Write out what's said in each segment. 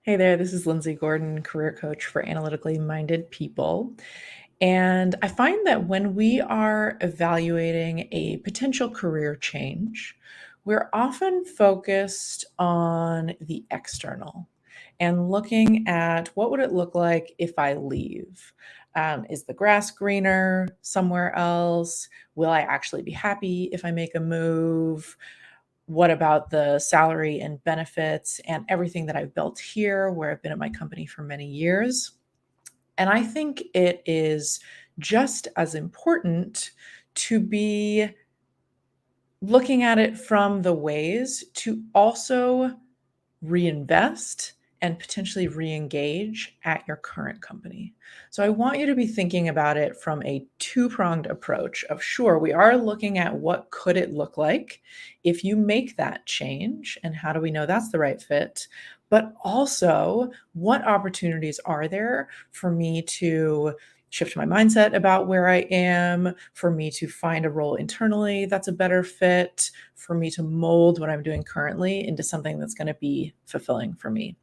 Hey there, this is Lindsay Gordon, career coach for analytically minded people. And I find that when we are evaluating a potential career change, we're often focused on the external and looking at what would it look like if I leave? Is the grass greener somewhere else? Will I actually be happy if I make a move? What about the salary and benefits and everything that I've built here, where I've been at my company for many years? And I think it is just as important to be looking at it from the ways to also reinvest and potentially re-engage at your current company. So I want you to be thinking about it from a two-pronged approach of sure, we are looking at what could it look like if you make that change and how do we know that's the right fit? But also, what opportunities are there for me to shift my mindset about where I am, for me to find a role internally that's a better fit, for me to mold what I'm doing currently into something that's going to be fulfilling for me.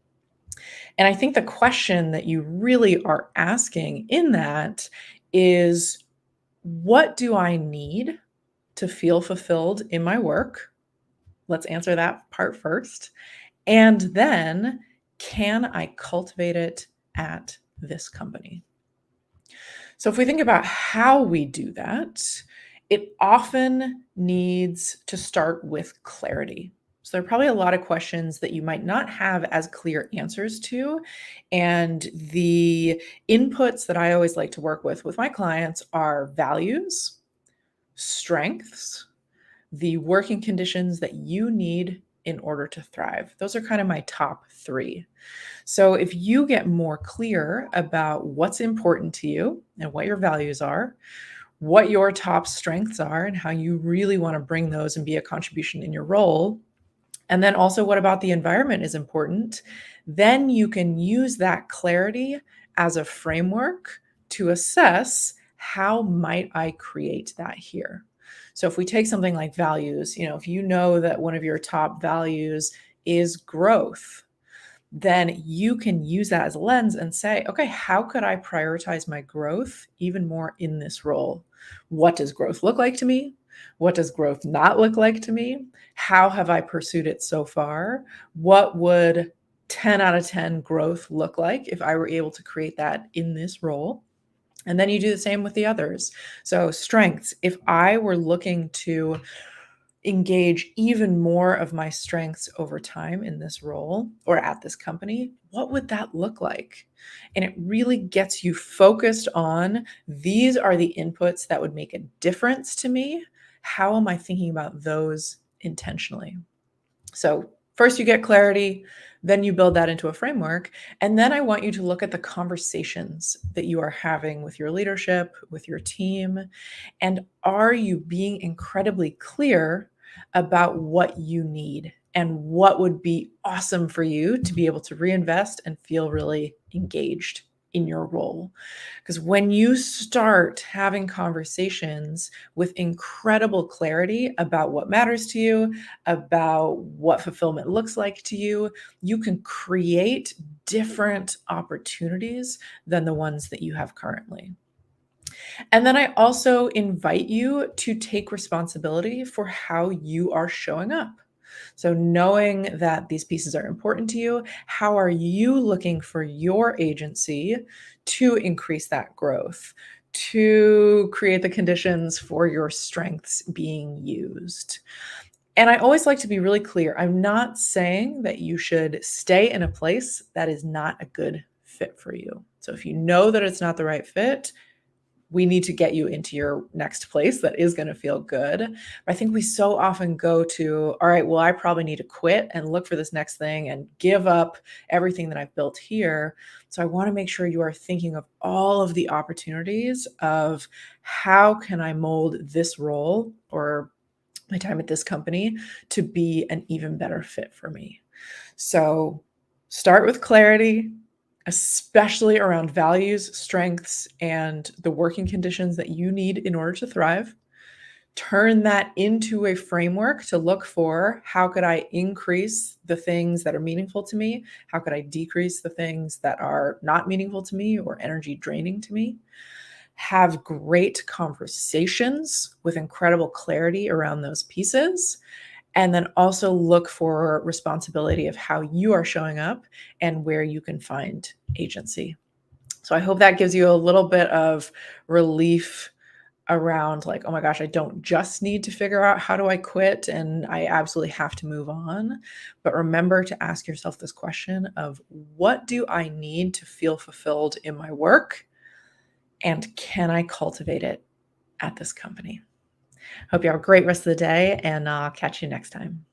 And I think the question that you really are asking in that is what do I need to feel fulfilled in my work? Let's answer that part first. And then, can I cultivate it at this company? So, if we think about how we do that, it often needs to start with clarity. So, there are probably a lot of questions that you might not have as clear answers to. And the inputs that I always like to work with my clients are values, strengths, the working conditions that you need in order to thrive. Those are kind of my top three. So if you get more clear about what's important to you and what your values are, what your top strengths are, and how you really want to bring those and be a contribution in your role, and then also what about the environment is important, then you can use that clarity as a framework to assess how might I create that here. So if we take something like values, if you know that one of your top values is growth, then you can use that as a lens and say, okay, how could I prioritize my growth even more in this role? What does growth look like to me? What does growth not look like to me? How have I pursued it so far? What would 10 out of 10 growth look like if I were able to create that in this role? And then you do the same with the others. So, strengths, if I were looking to engage even more of my strengths over time in this role or at this company, what would that look like? And it really gets you focused on these are the inputs that would make a difference to me. How am I thinking about those intentionally? So, first you get clarity, then you build that into a framework. And then I want you to look at the conversations that you are having with your leadership, with your team. And are you being incredibly clear about what you need and what would be awesome for you to be able to reinvest and feel really engaged in your role? Because when you start having conversations with incredible clarity about what matters to you, about what fulfillment looks like to you, you can create different opportunities than the ones that you have currently. And then I also invite you to take responsibility for how you are showing up. So, knowing that these pieces are important to you, how are you looking for your agency to increase that growth, to create the conditions for your strengths being used? And I always like to be really clear. I'm not saying that you should stay in a place that is not a good fit for you. So, if you know that it's not the right fit, we need to get you into your next place that is going to feel good. But I think we so often go to, all right, well, I probably need to quit and look for this next thing and give up everything that I've built here. So I want to make sure you are thinking of all of the opportunities of how can I mold this role or my time at this company to be an even better fit for me. So start with clarity, especially around values, strengths, and the working conditions that you need in order to thrive. turn that into a framework to look for how could I increase the things that are meaningful to me? How could I decrease the things that are not meaningful to me or energy draining to me? Have great conversations with incredible clarity around those pieces. And then also look for responsibility of how you are showing up and where you can find agency. So I hope that gives you a little bit of relief around like, oh my gosh, I don't just need to figure out how do I quit and I absolutely have to move on. But remember to ask yourself this question of what do I need to feel fulfilled in my work? And can I cultivate it at this company? Hope you have a great rest of the day and I'll catch you next time.